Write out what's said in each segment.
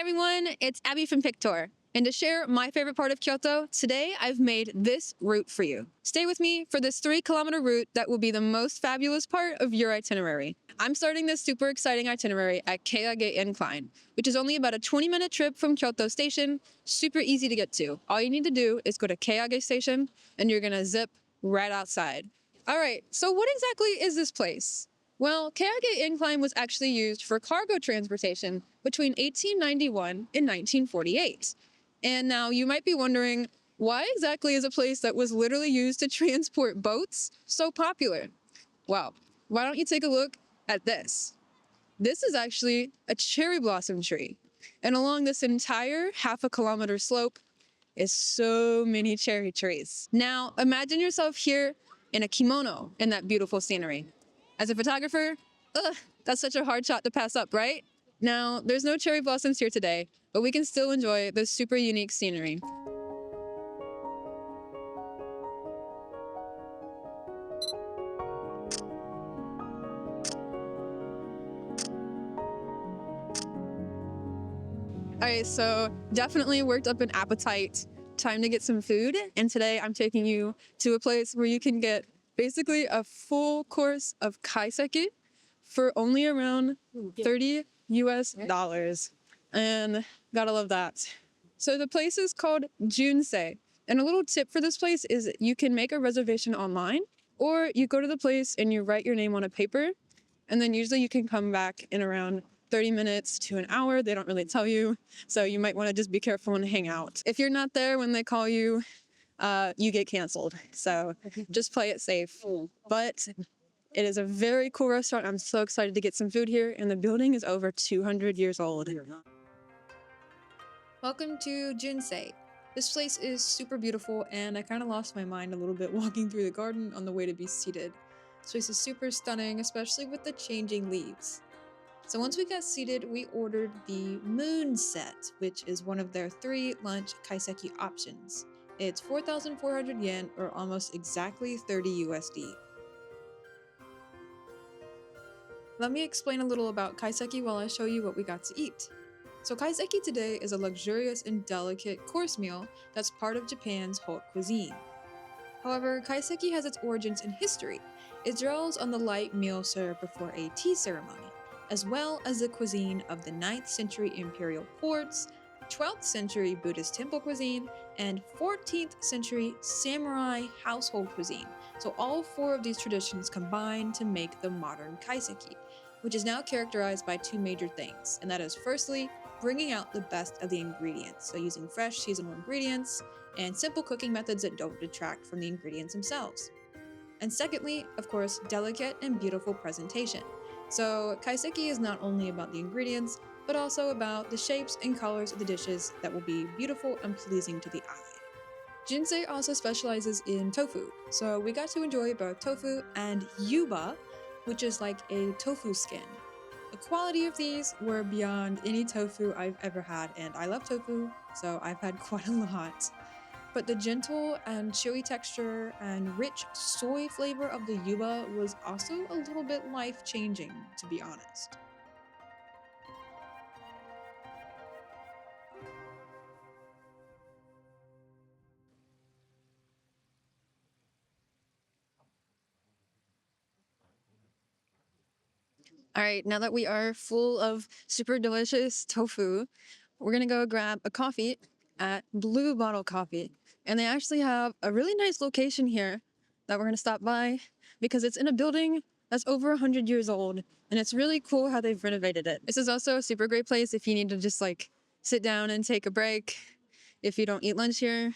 everyone, it's Abby from Pictor. And to share my favorite part of Kyoto, today I've made this route for you. Stay with me for this 3-kilometer route that will be the most fabulous part of your itinerary. I'm starting this super exciting itinerary at Kaiseki Incline, which is only about a 20-minute trip from Kyoto Station, super easy to get to. All you need to do is go to Kaiseki Station and you're gonna zip right outside. All right, so what exactly is this place? Well, Kaiseki Incline was actually used for cargo transportation between 1891 and 1948. And now you might be wondering, why exactly is a place that was literally used to transport boats so popular? Well, why don't you take a look at this? This is actually a cherry blossom tree. And along this entire half-a-kilometer slope is so many cherry trees. Now, imagine yourself here in a kimono in that beautiful scenery. As a photographer, that's such a hard shot to pass up, right? Now, there's no cherry blossoms here today, but we can still enjoy this super unique scenery. All right, so definitely worked up an appetite. Time to get some food. And today I'm taking you to a place where you can get basically a full course of kaiseki for only around $30 US. And gotta love that. So the place is called Jins. And a little tip for this place is you can make a reservation online, or you go to the place and you write your name on a paper, and then usually you can come back in around 30 minutes to an hour. They don't really tell you, so you might want to just be careful and hang out. If you're not there when they call you, you get canceled. So just play it safe. But it is a very cool restaurant. I'm so excited to get some food here, and the building is over 200 years old. Welcome to Jinsei. This place is super beautiful, and I kind of lost my mind a little bit walking through the garden on the way to be seated. This place is super stunning, especially with the changing leaves. So once we got seated, we ordered the moon set, which is one of their 3 lunch kaiseki options. It's 4,400 yen, or almost exactly 30 USD. Let me explain a little about kaiseki while I show you what we got to eat. So kaiseki today is a luxurious and delicate course meal that's part of Japan's haute cuisine. However, kaiseki has its origins in history. It draws on the light meal served before a tea ceremony, as well as the cuisine of the 9th century imperial courts, 12th century Buddhist temple cuisine, and 14th century samurai household cuisine. So all 4 of these traditions combine to make the modern kaiseki, which is now characterized by 2 major things, and that is firstly, bringing out the best of the ingredients, so using fresh seasonal ingredients and simple cooking methods that don't detract from the ingredients themselves. And secondly, of course, delicate and beautiful presentation. So kaiseki is not only about the ingredients, but also about the shapes and colors of the dishes that will be beautiful and pleasing to the eye. Jinsei also specializes in tofu, so we got to enjoy both tofu and yuba, which is like a tofu skin. The quality of these were beyond any tofu I've ever had, and I love tofu, so I've had quite a lot. But the gentle and chewy texture and rich soy flavor of the yuba was also a little bit life-changing, to be honest. All right, now that we are full of super delicious tofu, we're gonna go grab a coffee at Blue Bottle Coffee. And they actually have a really nice location here that we're gonna stop by because it's in a building that's over 100 years old. And it's really cool how they've renovated it. This is also a super great place if you need to just like sit down and take a break if you don't eat lunch here.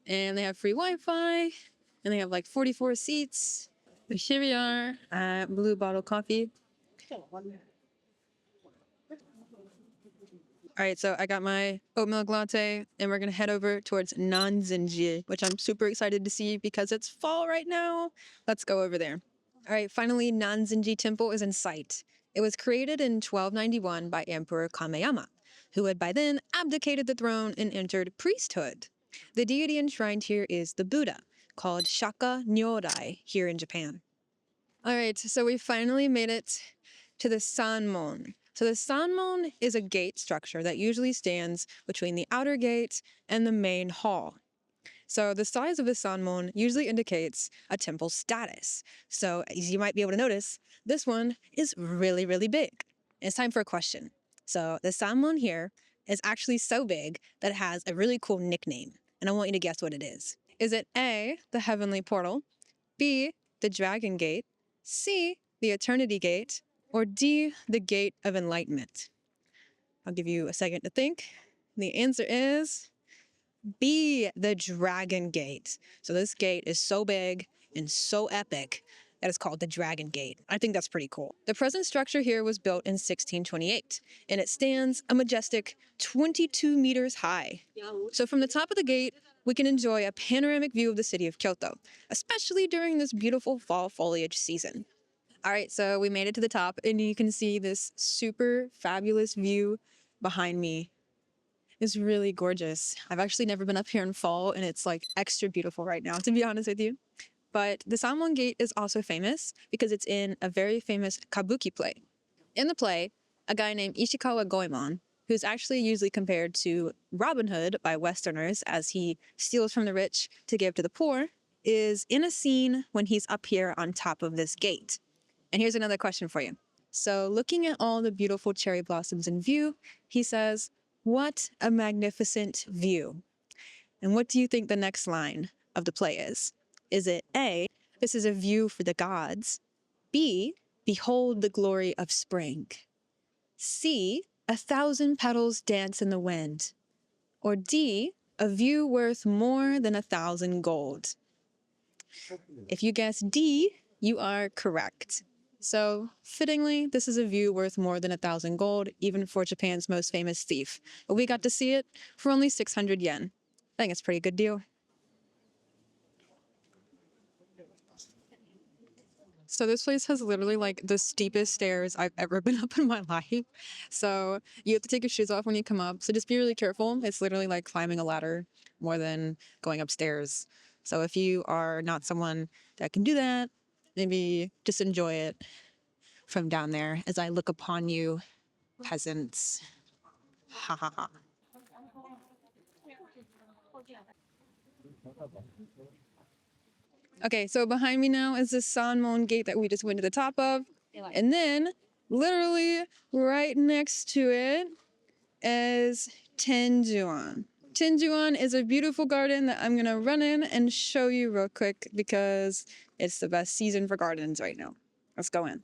And they have free Wi-Fi, and they have like 44 seats. But here we are at Blue Bottle Coffee. All right, so I got my oat milk latte, and we're gonna head over towards Nanzenji, which I'm super excited to see because it's fall right now. Let's go over there. All right, finally, Nanzenji Temple is in sight. It was created in 1291 by Emperor Kameyama, who had by then abdicated the throne and entered priesthood. The deity enshrined here is the Buddha, called Shaka Nyodai here in Japan. All right, so we finally made it to the Sanmon, So the Sanmon is a gate structure that usually stands between the outer gate and the main hall. So the size of the Sanmon usually indicates a temple's status. So as you might be able to notice, this one is really, really big. It's time for a question. So the Sanmon here is actually so big that it has a really cool nickname. And I want you to guess what it is. Is it A, the Heavenly Portal, B, the Dragon Gate, C, the Eternity Gate, or D, the Gate of Enlightenment? I'll give you a second to think. The answer is B, the Dragon Gate. So this gate is so big and so epic that it's called the Dragon Gate. I think that's pretty cool. The present structure here was built in 1628, and it stands a majestic 22 meters high. So from the top of the gate, we can enjoy a panoramic view of the city of Kyoto, especially during this beautiful fall foliage season. All right, so we made it to the top, and you can see this super fabulous view behind me. It's really gorgeous. I've actually never been up here in fall, and it's like extra beautiful right now, to be honest with you. But the Sanmon Gate is also famous because it's in a very famous kabuki play. In the play, a guy named Ishikawa Goemon, who's actually usually compared to Robin Hood by Westerners as he steals from the rich to give to the poor, is in a scene when he's up here on top of this gate. And here's another question for you. So looking at all the beautiful cherry blossoms in view, he says, "What a magnificent view." And what do you think the next line of the play is? Is it A, this is a view for the gods, B, behold the glory of spring, C, 1,000 petals dance in the wind, or D, a view worth more than 1,000 gold? If you guess D, you are correct. So, fittingly, this is a view worth more than 1,000 gold, even for Japan's most famous thief. But we got to see it for only 600 yen. I think it's a pretty good deal. So this place has literally like the steepest stairs I've ever been up in my life. So you have to take your shoes off when you come up. So just be really careful. It's literally like climbing a ladder more than going upstairs. So if you are not someone that can do that, maybe just enjoy it from down there as I look upon you, peasants. Ha ha ha. Okay, so behind me now is the Sanmon Gate that we just went to the top of. And then, literally right next to it is Tenjuan. Tenjuan is a beautiful garden that I'm gonna run in and show you real quick because it's the best season for gardens right now. Let's go in.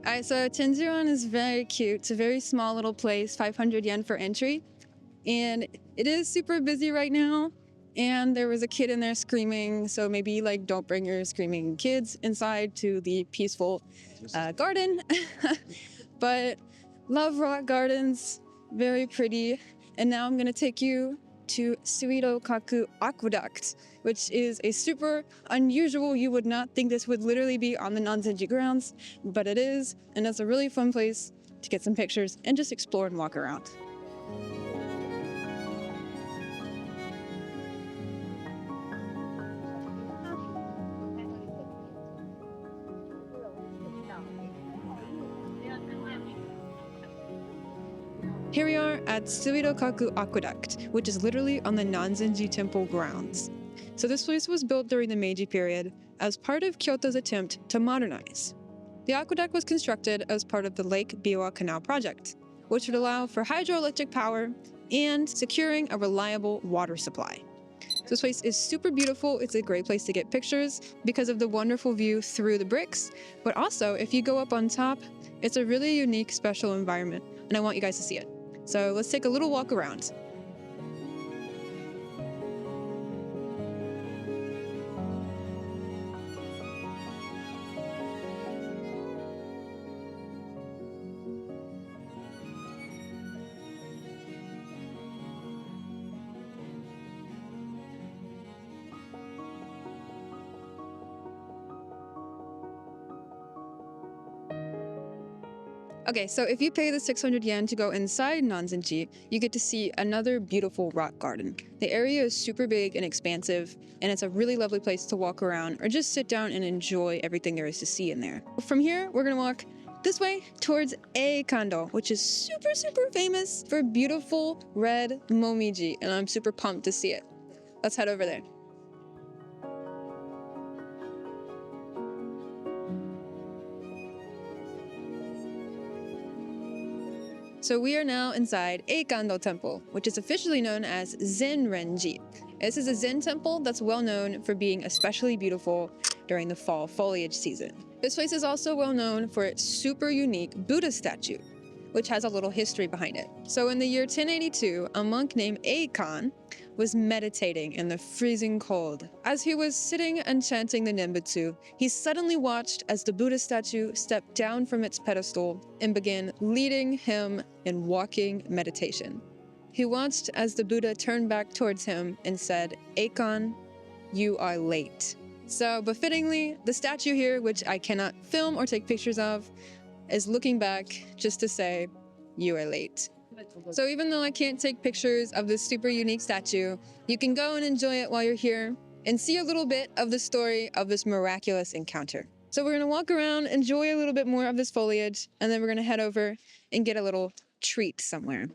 All right, so Tenjuan is very cute. It's a very small little place, 500 yen for entry. And it is super busy right now. And there was a kid in there screaming, so maybe like don't bring your screaming kids inside to the peaceful garden. But love rock gardens, very pretty. And now I'm gonna take you to Suido Kaku Aqueduct, which is a super unusual, you would not think this would literally be on the Nanzenji grounds, but it is, and it's a really fun place to get some pictures and just explore and walk around. Here we are at Suidokaku Aqueduct, which is literally on the Nanzenji Temple grounds. So this place was built during the Meiji period as part of Kyoto's attempt to modernize. The aqueduct was constructed as part of the Lake Biwa Canal project, which would allow for hydroelectric power and securing a reliable water supply. This place is super beautiful. It's a great place to get pictures because of the wonderful view through the bricks, but also if you go up on top, it's a really unique, special environment, and I want you guys to see it. So let's take a little walk around. Okay, so if you pay the 600 yen to go inside Nanzenji, you get to see another beautiful rock garden. The area is super big and expansive, and it's a really lovely place to walk around or just sit down and enjoy everything there is to see in there. From here, we're gonna walk this way towards Eikando, which is super famous for beautiful red momiji, and I'm super pumped to see it. Let's head over there. So we are now inside Eikando Temple, which is officially known as Zen Renji. This is a Zen temple that's well known for being especially beautiful during the fall foliage season. This place is also well known for its super unique Buddha statue, which has a little history behind it. So in the year 1082, a monk named Eikan was meditating in the freezing cold. As he was sitting and chanting the Nembutsu, he suddenly watched as the Buddha statue stepped down from its pedestal and began leading him in walking meditation. He watched as the Buddha turned back towards him and said, "Eikan, you are late." So befittingly, the statue here, which I cannot film or take pictures of, is looking back just to say, "You are late." So even though I can't take pictures of this super unique statue, you can go and enjoy it while you're here and see a little bit of the story of this miraculous encounter. So we're gonna walk around, enjoy a little bit more of this foliage, and then we're gonna head over and get a little treat somewhere.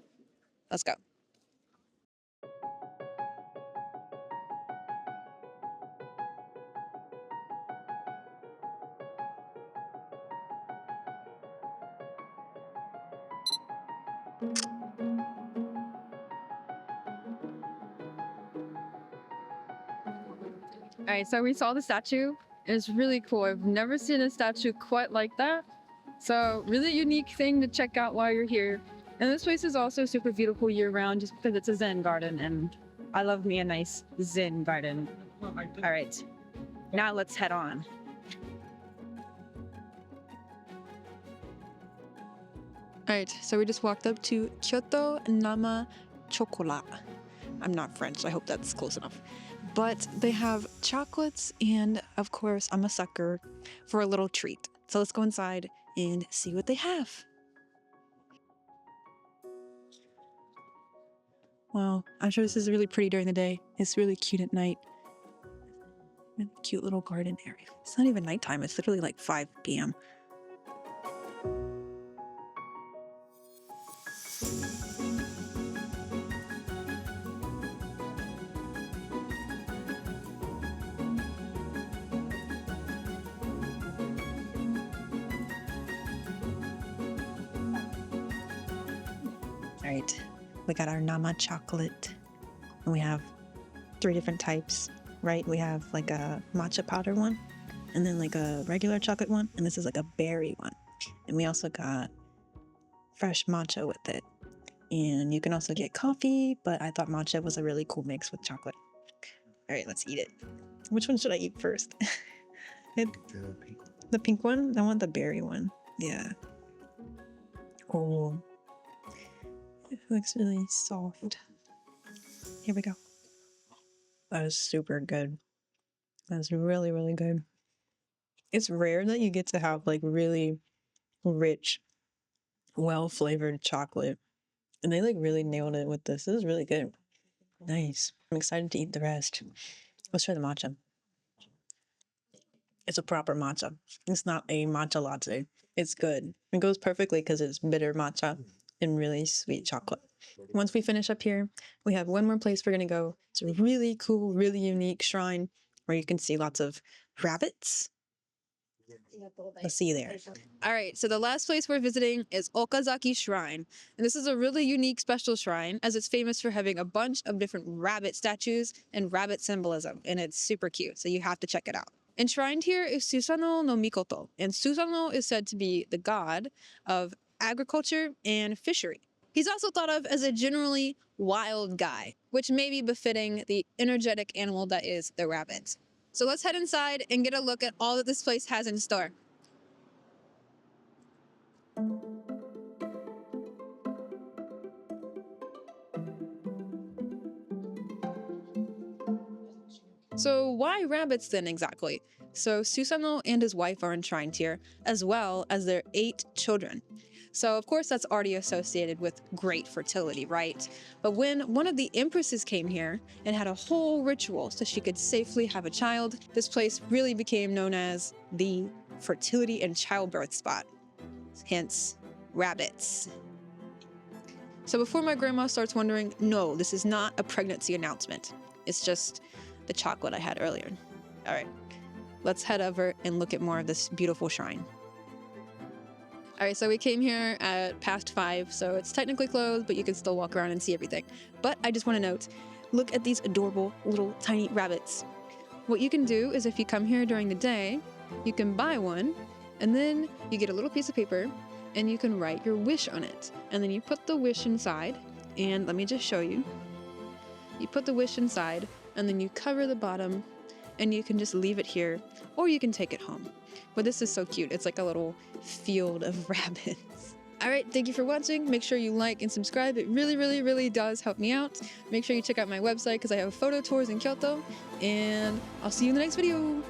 Let's go. All right, so we saw the statue. It's really cool. I've never seen a statue quite like that. So really unique thing to check out while you're here. And this place is also super beautiful year round just because it's a Zen garden, and I love me a nice Zen garden. All right, now let's head on. All right, so we just walked up to Kyoto Nama Chocolate. I'm not French, I hope that's close enough. But they have chocolates, and of course, I'm a sucker for a little treat. So let's go inside and see what they have. Wow, I'm sure this is really pretty during the day. It's really cute at night. And cute little garden area. It's not even nighttime, it's literally like 5 p.m. All right, we got our Nama chocolate, and we have 3 different types, right? We have like a matcha powder one, and then like a regular chocolate one, and this is like a berry one. And we also got fresh matcha with it. And you can also get coffee, but I thought matcha was a really cool mix with chocolate. All right, let's eat it. Which one should I eat first? The pink one? I want the berry one. Yeah. Oh. It looks really soft. Here we go. That is super good. That's really good. It's rare that you get to have like really rich, well-flavored chocolate. And they like really nailed it with this. This is really good. Nice. I'm excited to eat the rest. Let's try the matcha. It's a proper matcha. It's not a matcha latte. It's good. It goes perfectly because it's bitter matcha and really sweet chocolate. Once we finish up here, we have one more place we're going to go. It's a really cool, really unique shrine where you can see lots of rabbits. Let's see you there. All right, so the last place we're visiting is Ozaki Shrine. And this is a really unique, special shrine as it's famous for having a bunch of different rabbit statues and rabbit symbolism. And it's super cute, so you have to check it out. Enshrined here is Susanoo no Mikoto. And Susanoo is said to be the god of agriculture and fishery. He's also thought of as a generally wild guy, which may be befitting the energetic animal that is the rabbit. So let's head inside and get a look at all that this place has in store. So why rabbits then exactly? So Susanoo and his wife are enshrined here, as well as their 8 children. So, of course, that's already associated with great fertility, right? But when one of the empresses came here and had a whole ritual so she could safely have a child, this place really became known as the fertility and childbirth spot. Hence, rabbits. So before my grandma starts wondering, no, this is not a pregnancy announcement. It's just the chocolate I had earlier. All right, let's head over and look at more of this beautiful shrine. All right, so we came here at past 5, so it's technically closed, but you can still walk around and see everything. But I just want to note, look at these adorable little tiny rabbits. What you can do is if you come here during the day, you can buy one, and then you get a little piece of paper, and you can write your wish on it. And then you put the wish inside, and let me just show you. You put the wish inside, and then you cover the bottom, and you can just leave it here, or you can take it home. But this is so cute. It's like a little field of rabbits. All right, thank you for watching. Make sure you like and subscribe. It really, really, really does help me out. Make sure you check out my website because I have photo tours in Kyoto, and I'll see you in the next video.